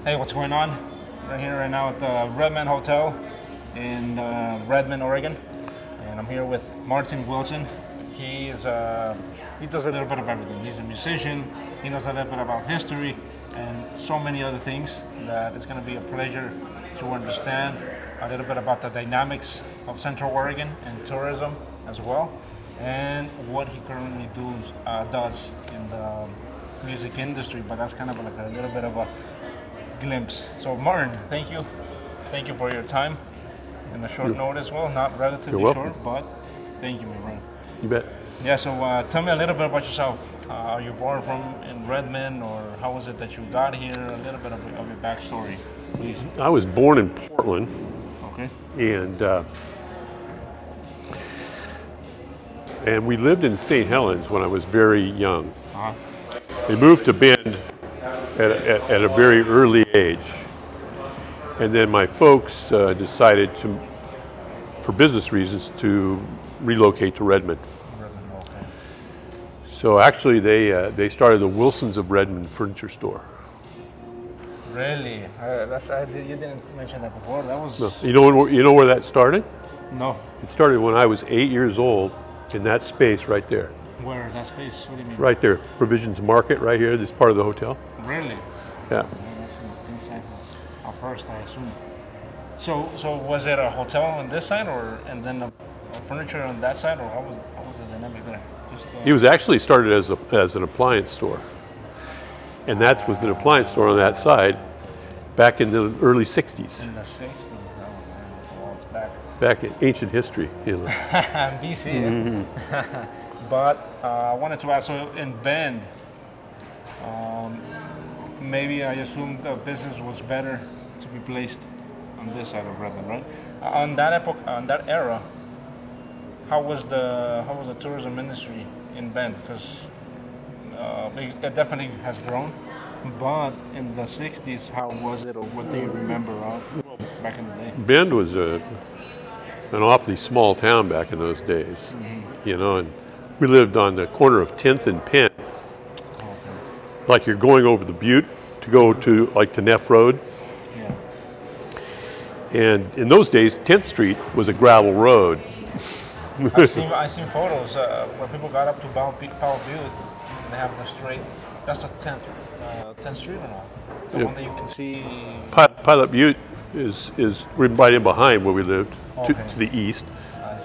Hey, what's going on? We're here right now at the Redmond Hotel in Redmond, Oregon, and I'm here with Martin Wilson. He does a little bit of everything. He's a musician. He knows a little bit about history and so many other things that it's going to be a pleasure to understand a little bit about the dynamics of Central Oregon and tourism as well, and what he currently does in the music industry. But that's kind of like a little bit of a glimpse. So Martin, thank you for your time in a short notice. Well, not relatively short, but thank you, my friend. You bet. Yeah, so tell me a little bit about yourself. Are you born in Redmond, or how was it that you got here? A little bit of your backstory, please. I was born in Portland. Okay. And we lived in St. Helens when I was very young. Uh-huh. We moved to Bend at a very early age. And then my folks decided to, for business reasons, to relocate to Redmond. Okay. So actually they started the Wilsons of Redmond furniture store. Really? You didn't mention that before. That was... No. You know where that started? No. It started when I was 8 years old in that space right there. Where is that space? What do you mean? Right there, Provisions Market right here, this part of the hotel. Really? Yeah. That's inside at first, I assume. So was it a hotel on this side, and then a furniture on that side, or how was the dynamic there? It was actually started as an appliance store. And that was an appliance store on that side back in the early 60s. In the 60s? Oh, it's back. Back in ancient history, you know. BC. Mm-hmm. But I wanted to ask, so in Bend, maybe I assume the business was better to be placed on this side of Redmond, right? On that era, how was the tourism industry in Bend? Because it definitely has grown, but in the 60s, how was it, or what do you remember of back in the day? Bend was an awfully small town back in those days, you know, and we lived on the corner of 10th and Penn. Okay. Like you're going over the Butte to go to Neff Road. Yeah. And in those days, 10th Street was a gravel road. I've seen photos where people got up to Powell Butte, and they have the straight. That's the 10th Street or not? The one that you can see. Pilot Butte is right in behind where we lived, to the east,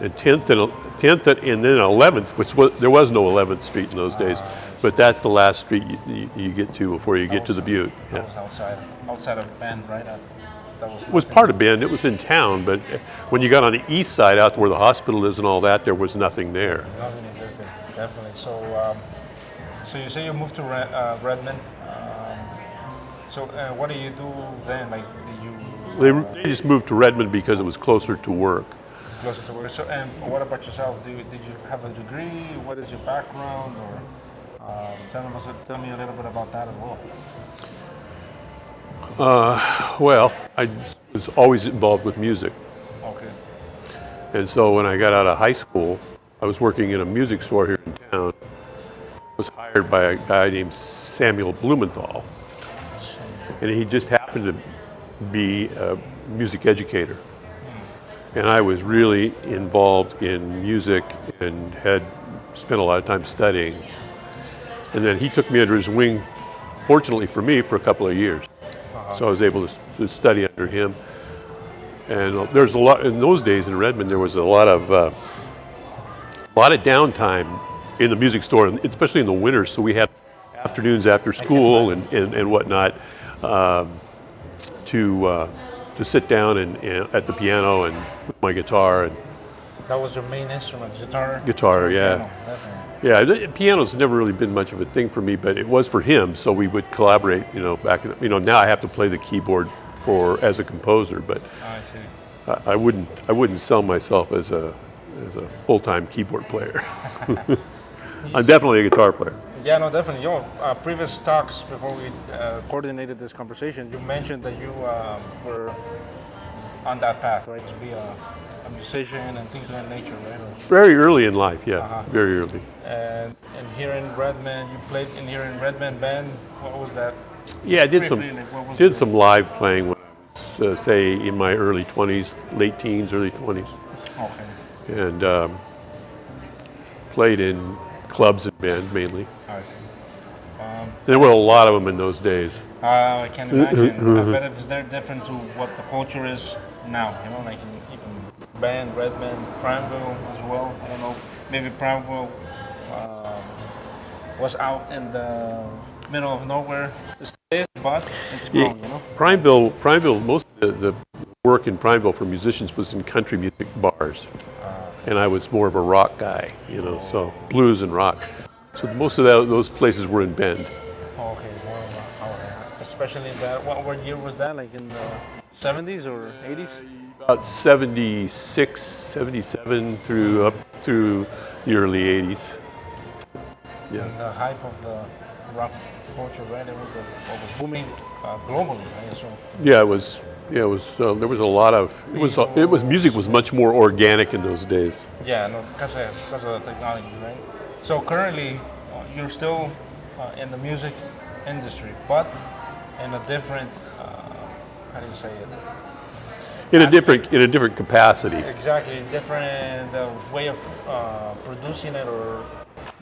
and 10th and then 11th, which there was no 11th Street in those days, but that's the last street you get to before you get to the Butte. That was outside of Bend, right? It was part of Bend. It was in town, but when you got on the east side, out where the hospital is and all that, there was nothing there. Nothing existed, definitely. So you say you moved to Redmond. So what do you do then? Like, They just moved to Redmond because it was closer to work. Closer to work. So, and what about yourself? Did you have a degree? What is your background? Or tell me a little bit about that as well. Well, I was always involved with music. Okay. And so when I got out of high school, I was working in a music store here in town. I was hired by a guy named Samuel Blumenthal. And he just happened to be a music educator. And I was really involved in music and had spent a lot of time studying. And then he took me under his wing, fortunately for me, for a couple of years. So I was able to study under him. And there's a lot, in those days in Redmond, there was a lot of downtime in the music store, especially in the winter. So we had afternoons after school and whatnot to sit down and at the piano and with my guitar. And that was your main instrument, guitar? Guitar, yeah. Piano, yeah, piano's never really been much of a thing for me, but it was for him, so we would collaborate, now I have to play the keyboard as a composer, but I see. I wouldn't sell myself as a full-time keyboard player. I'm definitely a guitar player. Yeah, no, definitely. Previous talks before we coordinated this conversation, you mentioned that you were on that path, right, to be a musician and things of that nature, right? Very early in life, yeah, very early. And here in Redmond, you played here in Redmond band. What was that Yeah, I did Briefly, like, what was did the- some live playing when I was, say, in my early 20s, late teens, early 20s, Okay, and played in clubs and band mainly. I see. There were a lot of them in those days. I can imagine. I bet it's very different to what the culture is now. You know, like in band, Redmond, Prineville as well. I don't know. Maybe Prineville was out in the middle of nowhere these days, but it's grown. You know. Prineville, most of the work in Prineville for musicians was in country music bars, and I was more of a rock guy, you know, so blues and rock. So most of those places were in Bend. Okay, well, okay. Especially that. What year was that? Like in the 70s or 80s? About 76, 77 through up through the early 80s. Yeah. And the hype of the rock culture, right? It was booming globally, I assume. Yeah, it was. Yeah, it was. There was a lot of. It was. Music was much more organic in those days. Yeah, no, because of the technology, right? So currently, you're still in the music industry, but in a different. How do you say it? In a different capacity. Exactly, different way of producing it, or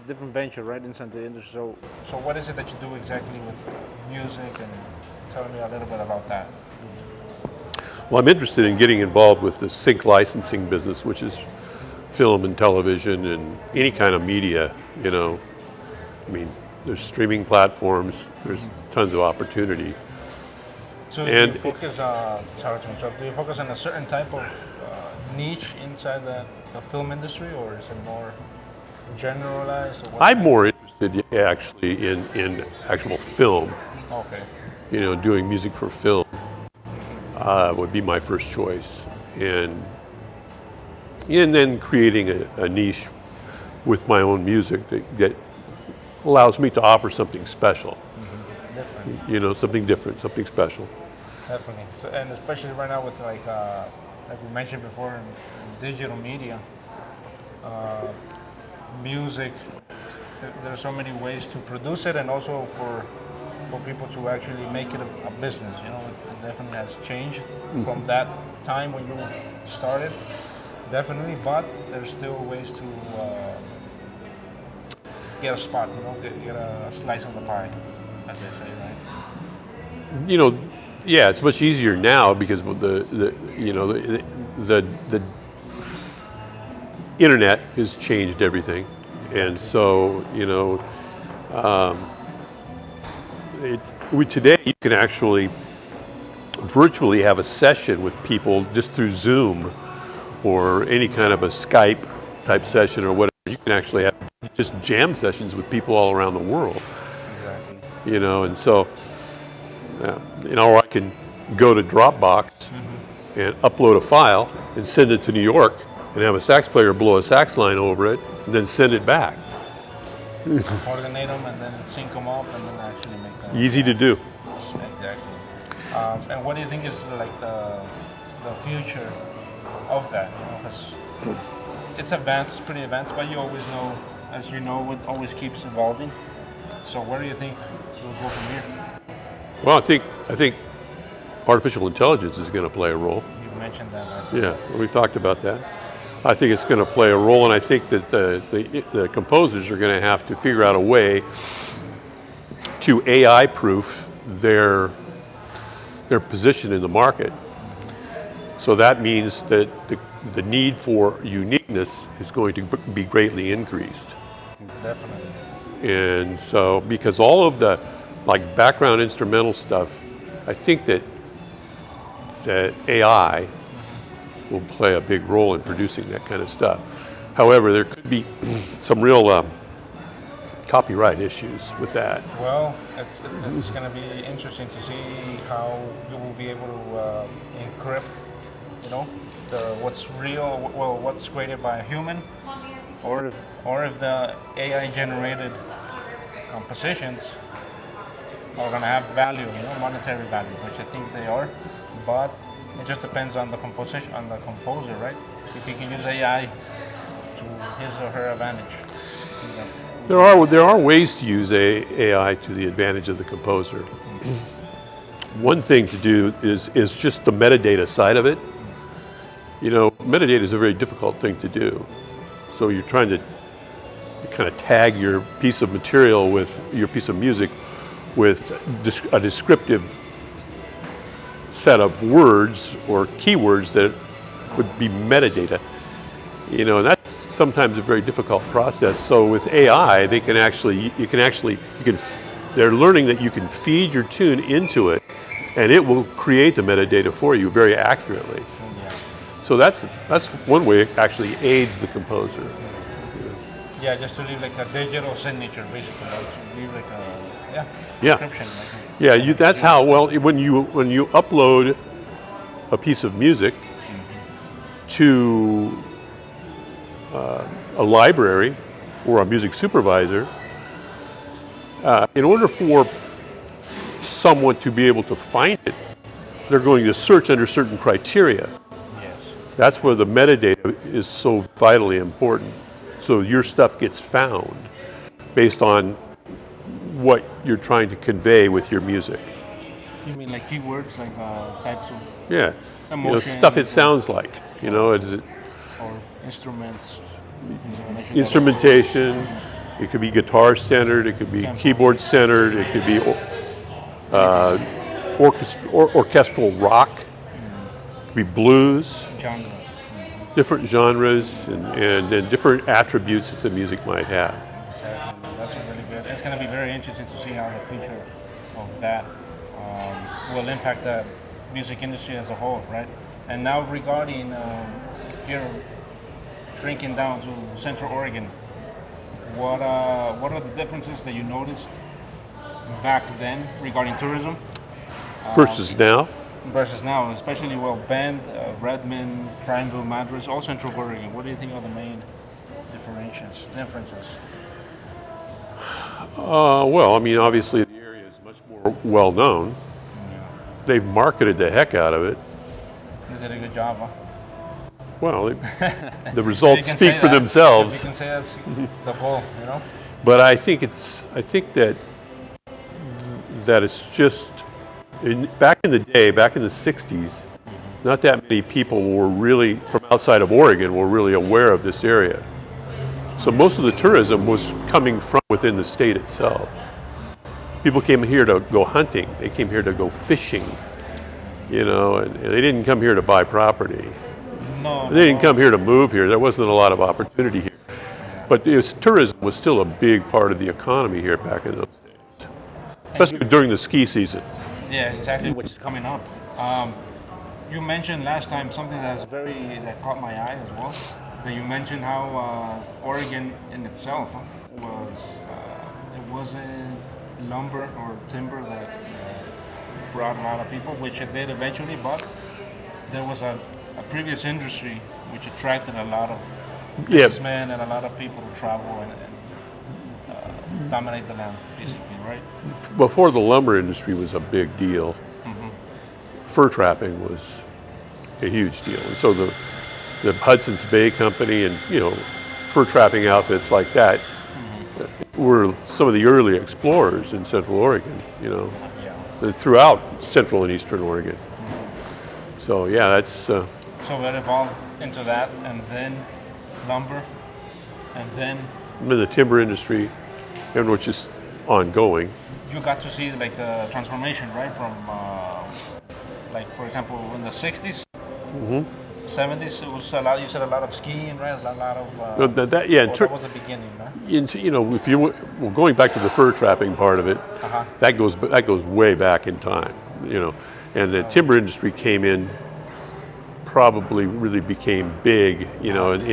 different venture, right, inside the industry. So what is it that you do exactly with music, and tell me a little bit about that. Well, I'm interested in getting involved with the sync licensing business, which is film and television and any kind of media, you know. I mean, there's streaming platforms, there's tons of opportunity. So do you focus, sorry to interrupt, do you focus on a certain type of niche inside the film industry, or is it more generalized? Or I'm more interested actually in actual film, Okay. you know, doing music for film would be my first choice. And then creating a niche with my own music that allows me to offer something special. Different. You know, something different, something special. Definitely. So, and especially right now with like we mentioned before in digital media, music, there's so many ways to produce it, and also for people to actually make it a business. You know, it definitely has changed from that time when you started. Definitely, but there's still ways to get a spot. You know, get a slice of the pie, as they say, right? You know, yeah, it's much easier now because the internet has changed everything, and so you know, today you can actually virtually have a session with people just through Zoom or any kind of a Skype type session or whatever. You can actually have just jam sessions with people all around the world. Exactly. You know, and so, you know, or I can go to Dropbox and upload a file and send it to New York and have a sax player blow a sax line over it and then send it back. Coordinate them and then sync them up and then actually make them. Easy to do. Exactly. And what do you think is like the future of that? You know, because it's advanced, it's pretty advanced, but you always know, as you know, it always keeps evolving. So where do you think we'll go from here? Well, I think artificial intelligence is going to play a role. You mentioned that last Yeah, we talked about that. I think it's going to play a role, and I think that the composers are going to have to figure out a way to AI-proof their position in the market. So that means that the need for uniqueness is going to be greatly increased. Definitely. And so, because all of the like background instrumental stuff, I think that AI will play a big role in producing that kind of stuff. However, there could be some real copyright issues with that. Well, it's going to be interesting to see how you will be able to encrypt, you know, what's real, well, what's created by a human, or if the AI generated compositions are going to have value, you know, monetary value, which I think they are, but it just depends on the composition, on the composer, right? If he can use AI to his or her advantage. There are ways to use AI to the advantage of the composer. one thing to do is just the metadata side of it. You know, metadata is a very difficult thing to do. So you're trying to kind of tag your piece of material with your piece of music with a descriptive set of words or keywords that would be metadata. You know, and that's sometimes a very difficult process. So with AI, they're learning that you can feed your tune into it, and it will create the metadata for you very accurately. So that's one way it actually aids the composer. Yeah, just to leave like a digital signature, basically. Leave like a description. That's how. Well, when you upload a piece of music to a library or a music supervisor, in order for someone to be able to find it, they're going to search under certain criteria. Yes. That's where the metadata is so vitally important. So your stuff gets found based on what you're trying to convey with your music. You mean like keywords, like types of emotion, stuff it sounds like, is it? Or instruments. Instrumentation. It could be guitar centered. It could be keyboard centered. It could be orchestral rock. It could be blues. Genres. Different genres and different attributes that the music might have. Exactly. That's really good. It's going to be very interesting to see how the future of that will impact the music industry as a whole, right? And now regarding here, shrinking down to Central Oregon, what are the differences that you noticed back then regarding tourism versus now? Versus now, especially Bend, Redmond, Prineville, Madras, all Central Oregon. What do you think are the main differences? Well, I mean, obviously the area is much more well known. Yeah. They've marketed the heck out of it. They did a good job, huh? Well, the results speak for themselves. You can say that's the goal, But I think that it's just back in the day, back in the '60s, not that many people were really from outside of Oregon were really aware of this area. So most of the tourism was coming from within the state itself. People came here to go hunting. They came here to go fishing, and they didn't come here to buy property. They didn't come here to move here. There wasn't a lot of opportunity here. But tourism was still a big part of the economy here back in those days, especially during the ski season. Yeah, exactly, which is coming up. You mentioned last time something that caught my eye as well. That you mentioned how Oregon in itself it wasn't lumber or timber that brought a lot of people, which it did eventually, but there was a previous industry which attracted a lot of businessmen and a lot of people to travel and dominate the land, basically, right? Before the lumber industry was a big deal, fur trapping was a huge deal. And so the Hudson's Bay Company and, fur trapping outfits like that were some of the early explorers in Central Oregon, throughout Central and Eastern Oregon. So, that's... So it evolved into that, and then lumber, and then the timber industry, and which is ongoing. You got to see like the transformation, right? From for example, in the '60s, '70s, it was a lot. You said a lot of skiing, right? A lot of that was the beginning, right? If you were going back to the fur trapping part of it, that goes way back in time, and the timber industry came in. Probably really became big, in Oregon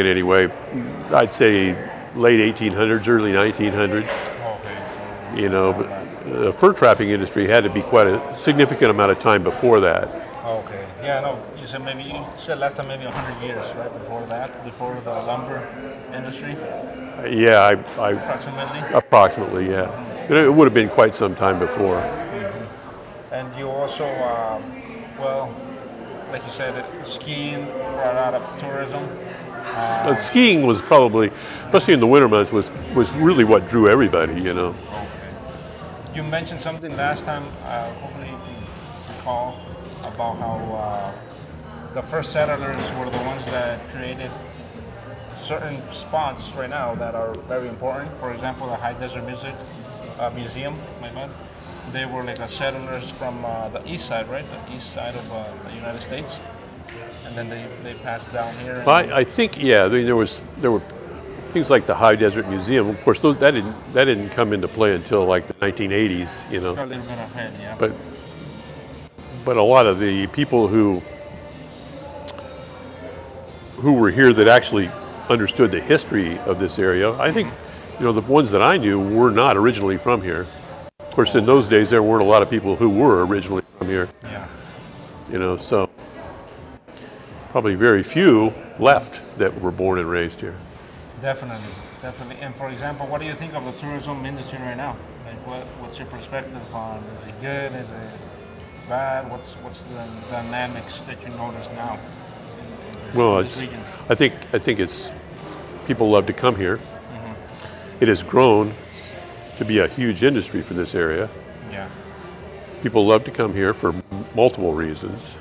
anyway. I'd say late 1800s, early 1900s. Okay. But the fur trapping industry had to be quite a significant amount of time before that. Okay. Yeah, no. You said last time maybe 100 years, right? Before the lumber industry. Yeah, approximately. Yeah. It would have been quite some time before. And you also. Like you said, skiing brought out of tourism. Skiing was probably, especially in the winter months, was really what drew everybody, Okay. You mentioned something last time, hopefully you can recall, about how the first settlers were the ones that created certain spots right now that are very important. For example, the High Desert Music Museum, my bad. They were like the settlers from the east side, right? The east side of the United States. And then they passed down here. And I think, yeah, I mean, there were things like the High Desert Museum. Of course, that didn't come into play until like the 1980s, you know. a little bit ahead, yeah. But a lot of the people who were here that actually understood the history of this area, I think, you know, the ones that I knew were not originally from here. Of course, in those days, there weren't a lot of people who were originally from here. Yeah. You know, so probably very few left that were born and raised here. Definitely, definitely. And for example, what do you think of the tourism industry right now? Like, what's your perspective on? Is it good? Is it bad? What's the dynamics that you notice now in Well, this region? I think it's people love to come here. It has grown to be a huge industry for this area. Yeah. People love to come here for multiple reasons.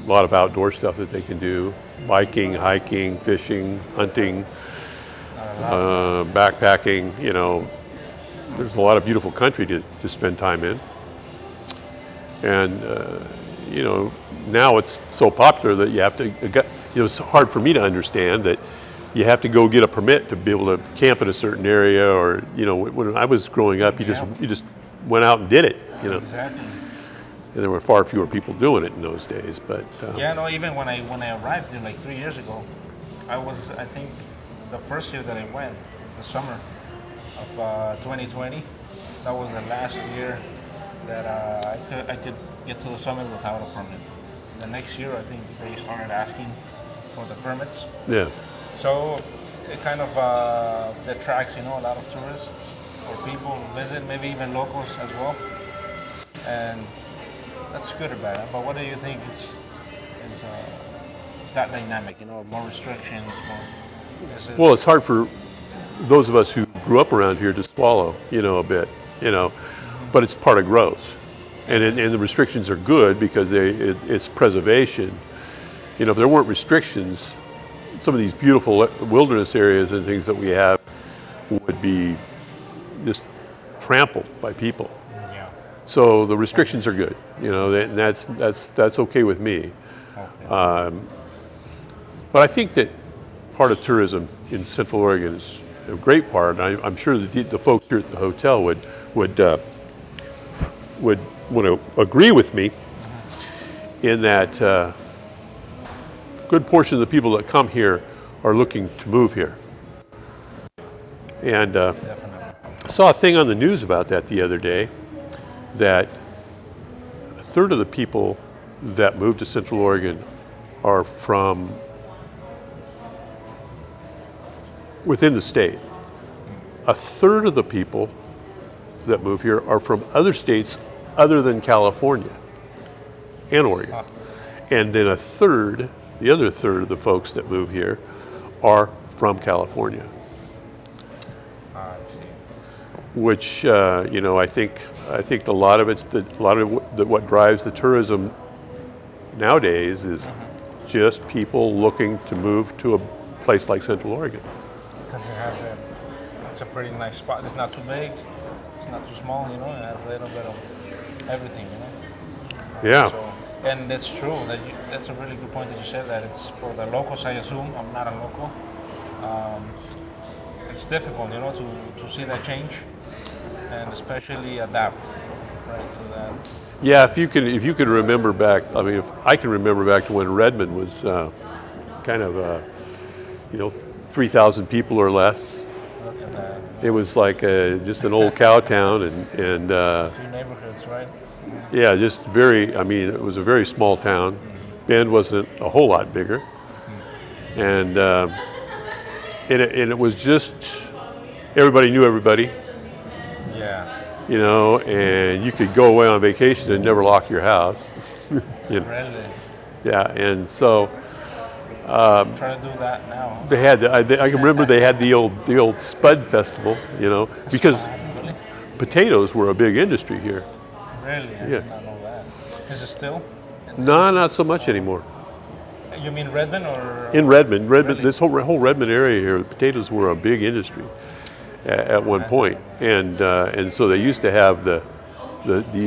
A lot of outdoor stuff that they can do: biking, hiking, fishing, hunting, backpacking. You know, there's a lot of beautiful country to spend time in. And you know, now it's so popular that you have to. You know, it's hard for me to understand that you have to go get a permit to be able to camp in a certain area, or you know, when I was growing up, you just went out and did it. You know. Exactly. And there were far fewer people doing it in those days, but Yeah, no. Even when I arrived here like 3 years ago, I think the first year that I went, the summer of 2020, that was the last year that I could get to the summit without a permit. The next year, I think they started asking for the permits. yeah. So it kind of attracts, you know, a lot of tourists or people who visit, maybe even locals as well. And that's good or bad. But what do you think is that dynamic? You know, more restrictions, more. Well, it's hard for those of us who grew up around here to swallow, you know, a bit, you know, but it's part of growth. And the restrictions are good because it's preservation. You know, if there weren't restrictions, some of these beautiful wilderness areas and things that we have would be just trampled by people. Yeah. So the restrictions are good, you know, and that's okay with me. Okay. But I think that part of tourism in Central Oregon is a great part. And I'm sure that the folks here at the hotel would want to agree with me in that a good portion of the people that come here are looking to move here. And Definitely. I saw a thing on the news about that the other day, that a third of the people that move to Central Oregon are from within the state. A third of the people that move here are from other states other than California and Oregon. And then the other third of the folks that move here are from California. I see. Which you know, I think a lot of what drives the tourism nowadays is just people looking to move to a place like Central Oregon. Because it's a pretty nice spot. It's not too big, it's not too small, you know, it has a little bit of everything, you know. Yeah. So, and it's true, that's a really good point that you said, that it's for the locals, I assume. I'm not a local. It's difficult, you know, to see that change and especially adapt, right, to that. Yeah, if you can remember back, I mean, if I can remember back to when Redmond was kind of, you know, 3,000 people or less. Look at that. It was like just an old cow town, and A few neighborhoods, right? yeah, just very. I mean, it was a very small town. Bend wasn't a whole lot bigger, and it was just everybody knew everybody. Yeah. You know, and you could go away on vacation and never lock your house. You know? Really? Yeah, and so Try to do that now. they had. I can remember they had the old Spud Festival. You know, because Really? potatoes were a big industry here. Really? I did not know that. Is it still? No, not so much anymore. You mean Redmond or? In Redmond, Really? this whole Redmond area here, potatoes were a big industry at one point, and so they used to have the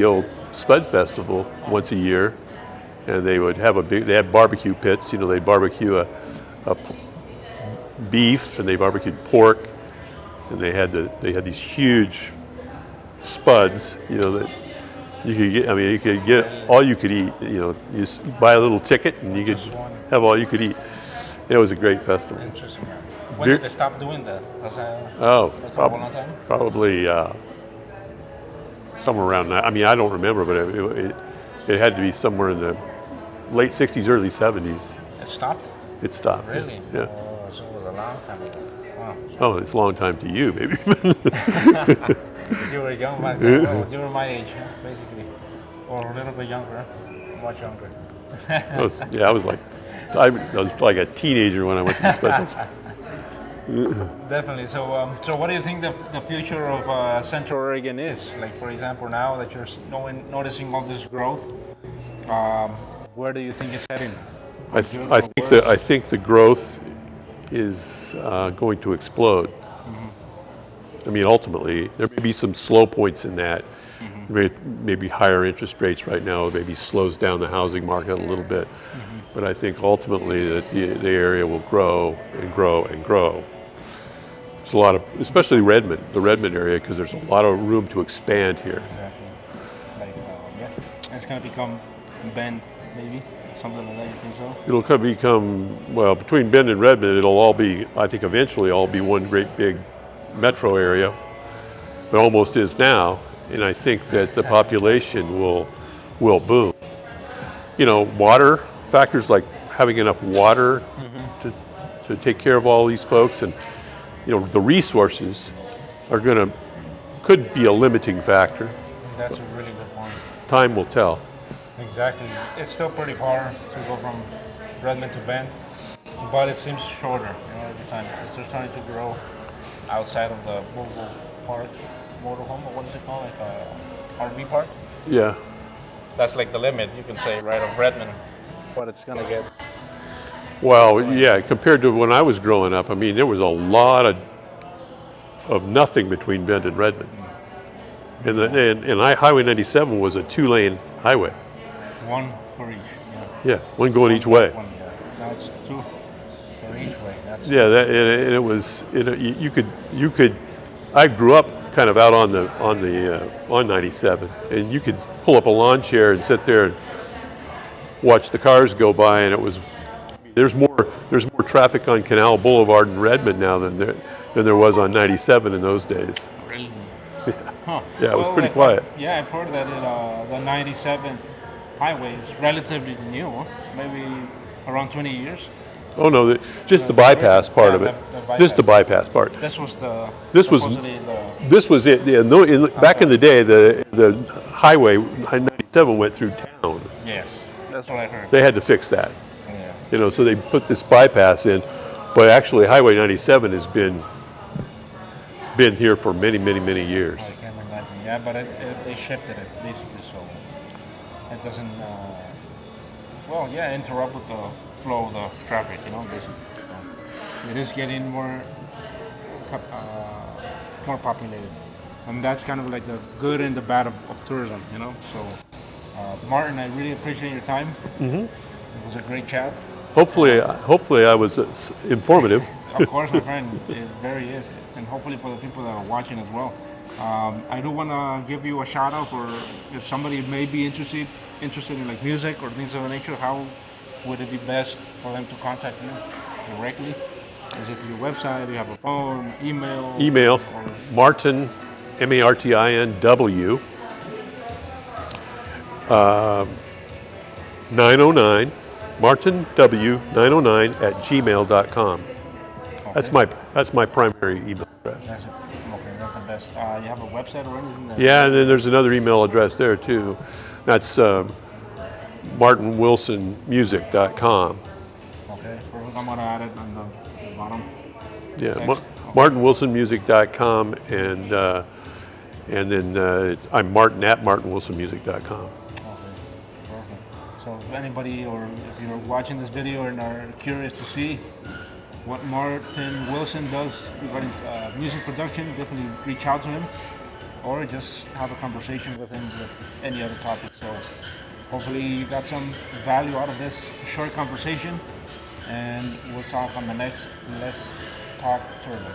old Spud Festival once a year, and they would have they had barbecue pits. You know, they'd barbecue a beef, and they barbecued pork, and they had these huge spuds. You know that you could get. I mean, you could get all you could eat. You know, you just buy a little ticket, and you could have all you could eat. It was a great festival. Interesting. When did they stop doing that? Was that a long time? Probably somewhere around that. I mean, I don't remember, but it had to be somewhere in the late 60s, early 70s. It stopped? It stopped. Really? Yeah. Oh, so it was a long time ago. Wow. Oh, it's a long time to you, maybe. You were young back then. Well, you were my age, basically. Or a little bit younger. Much younger. I was like a teenager when I went to the specials. Definitely. So, so what do you think the future of Central Oregon is? Like, for example, now that you're noticing all this growth, where do you think it's heading? I think the growth is going to explode. I mean, ultimately, there may be some slow points in that. Maybe higher interest rates right now maybe slows down the housing market a little bit. But I think ultimately that the area will grow and grow and grow. There's a lot of, especially Redmond, the Redmond area, because there's a lot of room to expand here. Exactly. Like, yeah, it's going to become Bend, maybe, something like that. You think so? It'll become, well, between Bend and Redmond, it'll all be, I think eventually all be one great big metro area. It almost is now, and I think that the population will boom. You know, water, factors like having enough water to take care of all these folks, and you know, the resources could be a limiting factor. That's a really good point. Time will tell. Exactly. It's still pretty far to go from Redmond to Bend, but it seems shorter, you know, every time. Because they're starting to grow outside of the mobile park, motorhome, or what is it called, like a RV park? Yeah. That's like the limit, you can say, right, of Redmond, what it's gonna get. Well, yeah, compared to when I was growing up, I mean, there was a lot of nothing between Bend and Redmond. And Highway 97 was a 2-lane highway. One for each. Yeah, one going each way. One, yeah. Now it's two for each way. That's Yeah, it was. You could. I grew up kind of out on 97, and you could pull up a lawn chair and sit there and watch the cars go by, and it was. There's more traffic on Canal Boulevard in Redmond now than there was on 97 in those days. Really? Yeah, Huh. yeah, it was Well, pretty quiet. Yeah, I've heard that the 97th highway is relatively new, maybe around 20 years. Oh no, just the bypass part of it. Just the bypass part. This was the. This was. supposedly the. This was it. Yeah, no, back in the day, the highway 97 went through town. Yes, that's what I heard. They had to fix that. Yeah. You know, so they put this bypass in, but actually Highway 97 has been here for many years. I can't imagine. Yeah, but they shifted it basically so it doesn't. Well, yeah, interrupt with the flow of the traffic. You know, basically. So it is getting more populated, and that's kind of like the good and the bad of tourism. You know, so Martin, I really appreciate your time. It was a great chat. Hopefully I was informative. Of course, my friend, it very is, and hopefully for the people that are watching as well. I do want to give you a shout out for if somebody may be interested in like music or things of that nature. How would it be best for them to contact you directly? Is it your website? Do you have a phone, email? Email Martin, MARTINW 909 Martin W 909 at gmail.com. Okay. That's my primary email address. That's it. Okay, that's the best. You have a website or anything? Yeah, and then there's another email address there too. That's martinwilsonmusic.com. Okay, perfect. I'm gonna add it on the bottom. Yeah, Text. martinwilsonmusic.com, And then I'm Martin at martinwilsonmusic.com. Okay, perfect. So if anybody, or if you're watching this video and are curious to see what Martin Wilson does regarding music production, definitely reach out to him, or just have a conversation with him with any other topic. So hopefully you got some value out of this short conversation, and we'll talk on the next Let's Talk Turbo.